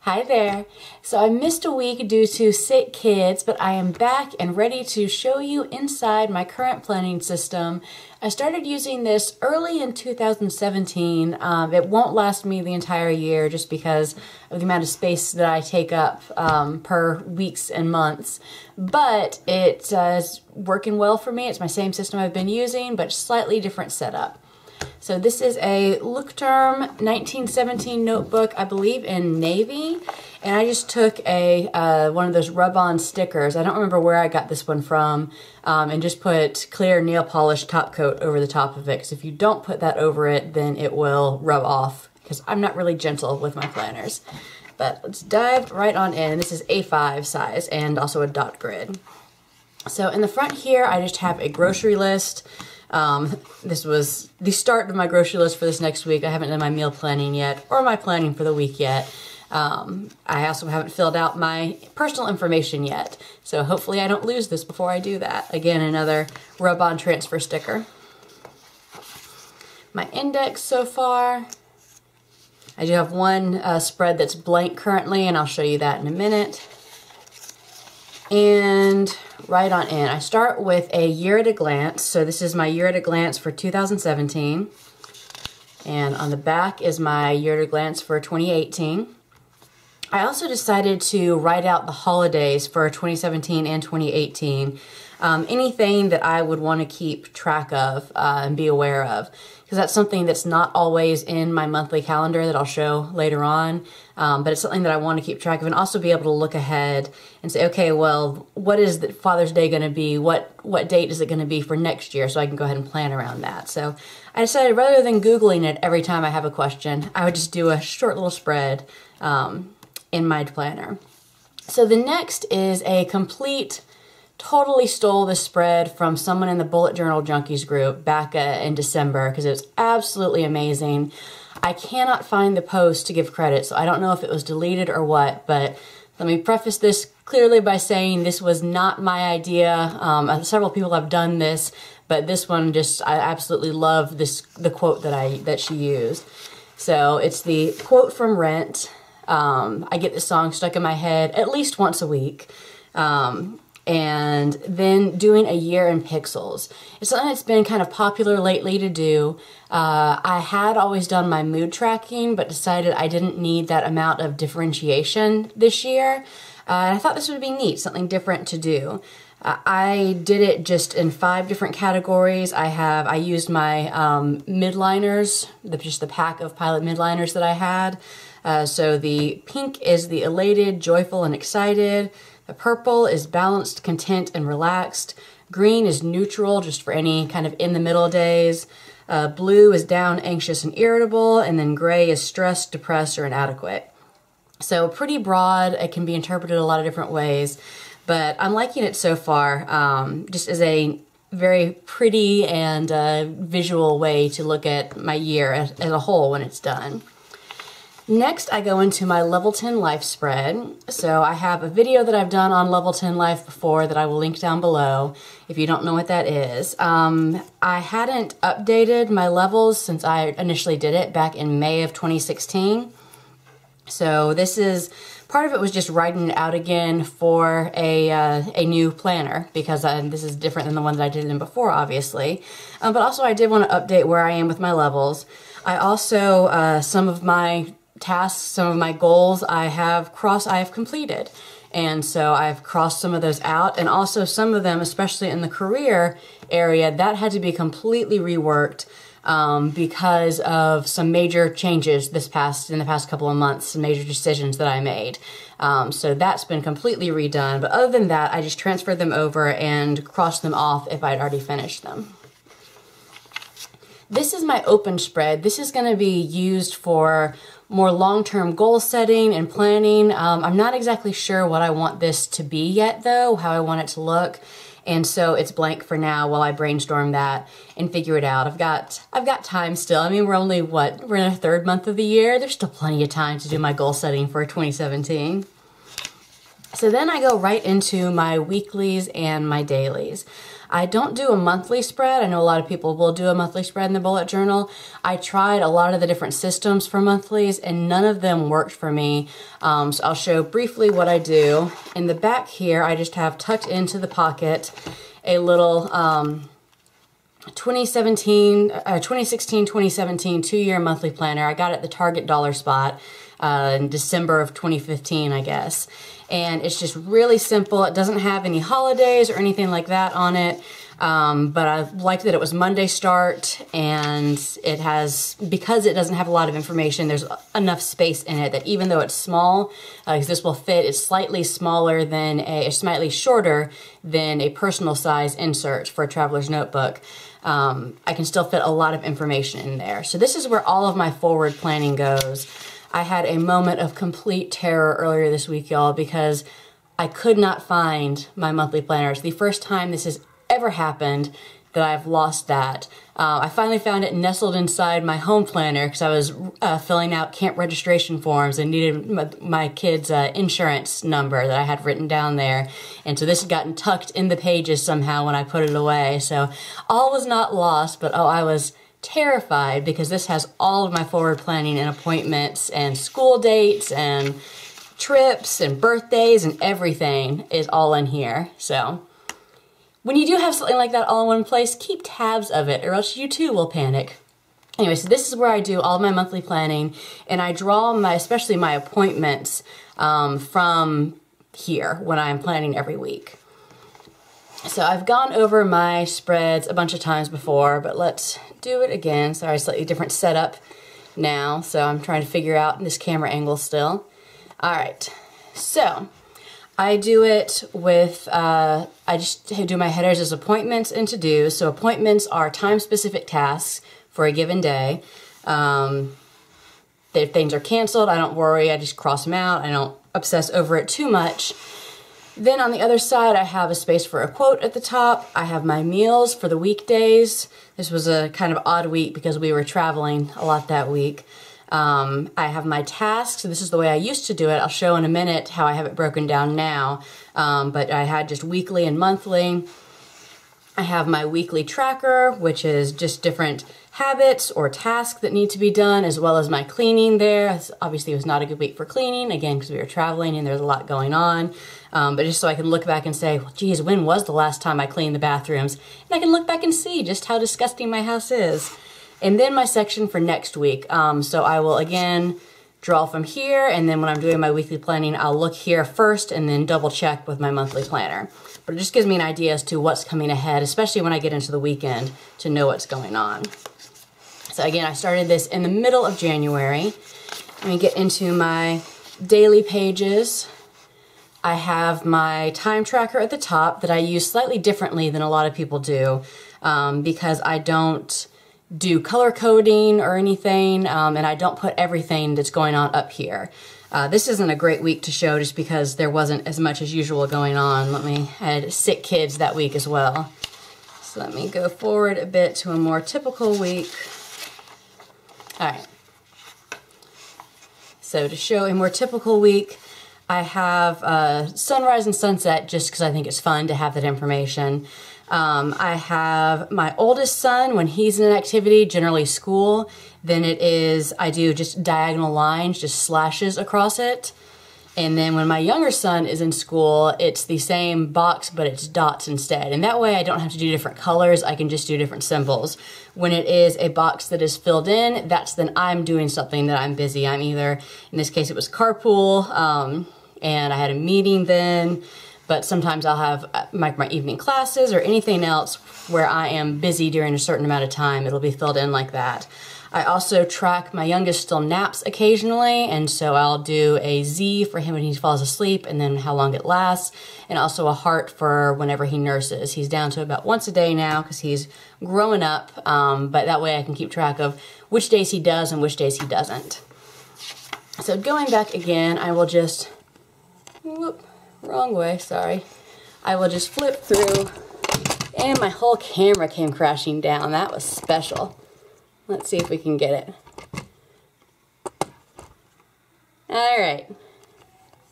Hi there. So I missed a week due to sick kids, but I am back and ready to show you inside my current planning system. I started using this early in 2017. It won't last me the entire year just because of the amount of space that I take up per weeks and months. But it is working well for me. It's my same system I've been using, but slightly different setup. So this is a Leuchtturm 1917 notebook, I believe in navy, and I just took a one of those rub-on stickers. I don't remember where I got this one from, and just put clear nail polish top coat over the top of it, because if you don't put that over it, then it will rub off, because I'm not really gentle with my planners. But let's dive right on in. This is A5 size and also a dot grid. So in the front here, I just have a grocery list. This was the start of my grocery list for this next week. I haven't done my meal planning yet, or my planning for the week yet. I also haven't filled out my personal information yet, so hopefully I don't lose this before I do that. Again, another rub-on transfer sticker. My index so far, I do have one spread that's blank currently, and I'll show you that in a minute. And right on in, I start with a year at a glance. So this is my year at a glance for 2017. And on the back is my year at a glance for 2018. I also decided to write out the holidays for 2017 and 2018. Anything that I would want to keep track of and be aware of. Because that's something that's not always in my monthly calendar that I'll show later on. But it's something that I want to keep track of and also be able to look ahead and say, okay, well, what is the Father's Day going to be? What date is it going to be for next year? So I can go ahead and plan around that. So I decided rather than Googling it every time I have a question, I would just do a short little spread in my planner. So the next is a totally stole this spread from someone in the Bullet Journal Junkies group back in December because it was absolutely amazing. I cannot find the post to give credit, so I don't know if it was deleted or what, but let me preface this clearly by saying this was not my idea. Several people have done this, but this one I absolutely love the quote that she used. So it's the quote from Rent. I get this song stuck in my head at least once a week. And then doing a year in pixels. It's something that's been kind of popular lately to do. I had always done my mood tracking, but decided I didn't need that amount of differentiation this year. And I thought this would be neat, something different to do. I did it just in 5 different categories. I used my midliners, just the pack of Pilot midliners that I had. So the pink is the elated, joyful, and excited. The purple is balanced, content, and relaxed. Green is neutral, just for any kind of in-the-middle days. Blue is down, anxious, and irritable. And then gray is stressed, depressed, or inadequate. So pretty broad. It can be interpreted a lot of different ways. But I'm liking it so far, just as a very pretty and visual way to look at my year as a whole when it's done. Next, I go into my Level 10 Life spread. So I have a video that I've done on Level 10 Life before that I will link down below if you don't know what that is. I hadn't updated my levels since I initially did it back in May of 2016. So this is, part of it was just writing it out again for a new planner because this is different than the one that I did in before, obviously. But also I did want to update where I am with my levels. I also, some of my tasks, some of my goals I have completed. And so I've crossed some of those out, and also some of them, especially in the career area, that had to be completely reworked because of some major changes in the past couple of months, some major decisions that I made. So that's been completely redone. But other than that, I just transferred them over and crossed them off if I'd already finished them. This is my open spread. This is going to be used for more long-term goal setting and planning. I'm not exactly sure what I want this to be yet though, how I want it to look. And so it's blank for now while I brainstorm that and figure it out. I've got time still. I mean, we're only, we're in the 3rd month of the year. There's still plenty of time to do my goal setting for 2017. So then I go right into my weeklies and my dailies. I don't do a monthly spread. I know a lot of people will do a monthly spread in the bullet journal. I tried a lot of the different systems for monthlies and none of them worked for me. So I'll show briefly what I do. In the back here, I just have tucked into the pocket a little 2016-2017 2-year monthly planner. I got it at the Target dollar spot in December of 2015, I guess. And it's just really simple. It doesn't have any holidays or anything like that on it. But I liked that it was Monday start, and it has, because it doesn't have a lot of information, there's enough space in it that even though it's small, because this will fit, it's slightly smaller than slightly shorter than a personal size insert for a traveler's notebook. I can still fit a lot of information in there. So this is where all of my forward planning goes. I had a moment of complete terror earlier this week, y'all, because I could not find my monthly planner. It's the first time this has ever happened that I've lost that. I finally found it nestled inside my home planner because I was filling out camp registration forms and needed my kid's insurance number that I had written down there. And so this had gotten tucked in the pages somehow when I put it away. So all was not lost, but oh, I was terrified because this has all of my forward planning and appointments and school dates and trips and birthdays and everything is all in here. So when you do have something like that all in one place, keep tabs of it or else you too will panic. Anyway, so this is where I do all my monthly planning, and I draw especially my appointments from here when I'm planning every week. So I've gone over my spreads a bunch of times before, but let's do it again. Sorry, slightly different setup now, so I'm trying to figure out this camera angle still. All right, so I do it with, I just do my headers as appointments and to-dos. So appointments are time-specific tasks for a given day. If things are canceled, I don't worry, I just cross them out. I don't obsess over it too much. Then on the other side, I have a space for a quote at the top. I have my meals for the weekdays. This was a kind of odd week because we were traveling a lot that week. I have my tasks. This is the way I used to do it. I'll show in a minute how I have it broken down now. But I had just weekly and monthly. I have my weekly tracker, which is just different habits or tasks that need to be done, as well as my cleaning there. Obviously, it was not a good week for cleaning, again, because we were traveling and there's a lot going on. But just so I can look back and say, well, geez, when was the last time I cleaned the bathrooms? And I can look back and see just how disgusting my house is. And then my section for next week. So I will, again, draw from here, and then when I'm doing my weekly planning, I'll look here first and then double check with my monthly planner. But it just gives me an idea as to what's coming ahead, especially when I get into the weekend, to know what's going on. So again, I started this in the middle of January. Let me get into my daily pages. I have my time tracker at the top that I use slightly differently than a lot of people do because I don't do color coding or anything, and I don't put everything that's going on up here. This isn't a great week to show just because there wasn't as much as usual going on. I had sick kids that week as well. So let me go forward a bit to a more typical week. All right. So to show a more typical week, I have sunrise and sunset just because I think it's fun to have that information. I have my oldest son, when he's in an activity, generally school, then I do just diagonal lines, just slashes across it. And then when my younger son is in school, it's the same box, but it's dots instead. And that way I don't have to do different colors, I can just do different symbols. When it is a box that is filled in, that's then I'm doing something that I'm busy. I'm either, in this case it was carpool, and I had a meeting then, but sometimes I'll have my evening classes or anything else where I am busy during a certain amount of time. It'll be filled in like that. I also track my youngest still naps occasionally, and so I'll do a Z for him when he falls asleep and then how long it lasts, and also a heart for whenever he nurses. He's down to about once a day now because he's growing up, but that way I can keep track of which days he does and which days he doesn't. So going back again, I will just, whoop, wrong way, sorry. I will just flip through, and my whole camera came crashing down. That was special. Let's see if we can get it. All right.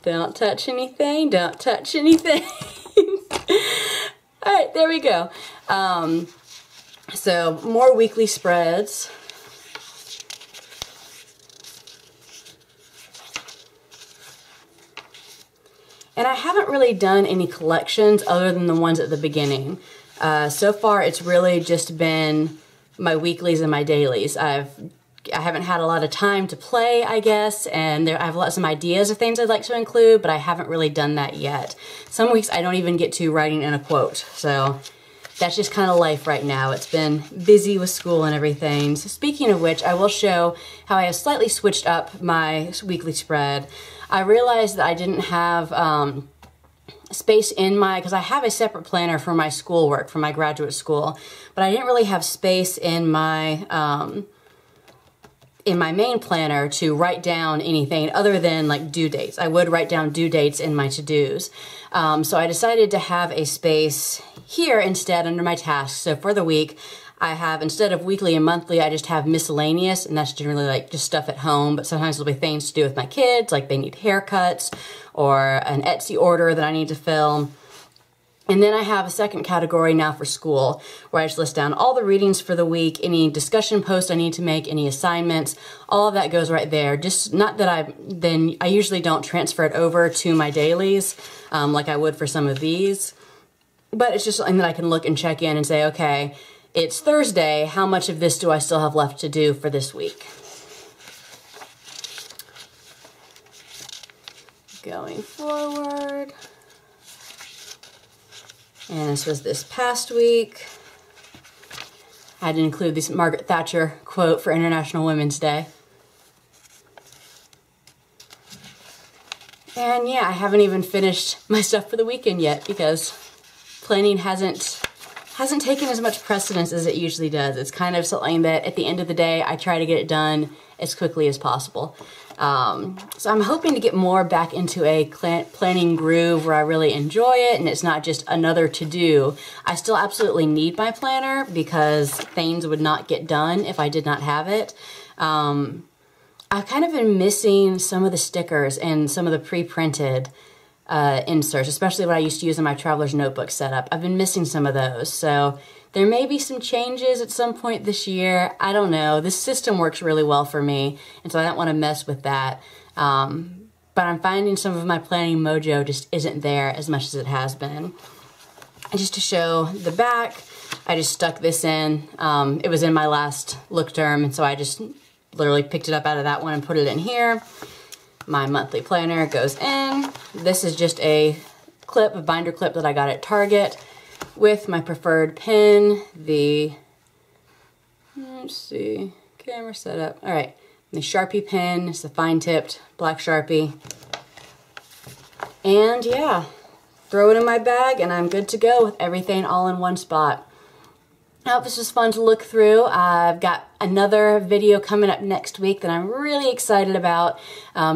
Don't touch anything, don't touch anything. Alright, there we go. So, more weekly spreads. And I haven't really done any collections other than the ones at the beginning. So far, it's really just been my weeklies and my dailies. I haven't had a lot of time to play, I guess, and I have lots of ideas of things I'd like to include, but I haven't really done that yet. Some weeks I don't even get to writing in a quote, so that's just kind of life right now. It's been busy with school and everything. So speaking of which, I will show how I have slightly switched up my weekly spread. I realized that I didn't have space in because I have a separate planner for my schoolwork, for my graduate school, but I didn't really have space in my main planner to write down anything other than like due dates. I would write down due dates in my to-dos. So I decided to have a space here instead under my tasks. So for the week, I have, instead of weekly and monthly, I just have miscellaneous, and that's generally like just stuff at home, but sometimes it'll be things to do with my kids, like they need haircuts or an Etsy order that I need to fill. And then I have a second category now for school, where I just list down all the readings for the week, any discussion posts I need to make, any assignments, all of that goes right there. Just not that I usually don't transfer it over to my dailies, like I would for some of these, but it's just something that I can look and check in and say, okay, it's Thursday, how much of this do I still have left to do for this week? Going forward. And this was this past week. I had to include this Margaret Thatcher quote for International Women's Day. And yeah, I haven't even finished my stuff for the weekend yet because planning hasn't taken as much precedence as it usually does. It's kind of something that at the end of the day, I try to get it done as quickly as possible. So I'm hoping to get more back into a planning groove where I really enjoy it and it's not just another to-do. I still absolutely need my planner because things would not get done if I did not have it. I've kind of been missing some of the stickers and some of the pre-printed inserts, especially what I used to use in my traveler's notebook setup. I've been missing some of those, so there may be some changes at some point this year. I don't know. This system works really well for me, and so I don't want to mess with that. But I'm finding some of my planning mojo just isn't there as much as it has been. And just to show the back, I just stuck this in. It was in my last Leuchtturm, and so I just literally picked it up out of that one and put it in here. My monthly planner goes in. This is just a clip, a binder clip that I got at Target with my preferred pen, let's see, camera setup. All right, the Sharpie pen, it's a fine tipped black Sharpie. And yeah, throw it in my bag and I'm good to go with everything all in one spot. I hope this was fun to look through. I've got another video coming up next week that I'm really excited about,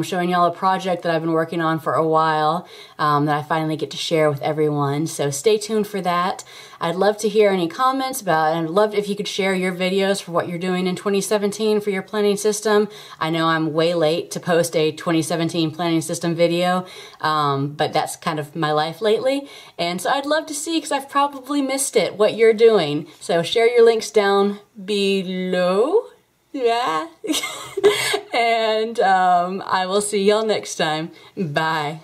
showing y'all a project that I've been working on for a while that I finally get to share with everyone. So stay tuned for that. I'd love to hear any comments about it, and I'd love if you could share your videos for what you're doing in 2017 for your planning system. I know I'm way late to post a 2017 planning system video, but that's kind of my life lately. And so I'd love to see, because I've probably missed it, what you're doing. So share your links down below. Yeah. And I will see y'all next time. Bye.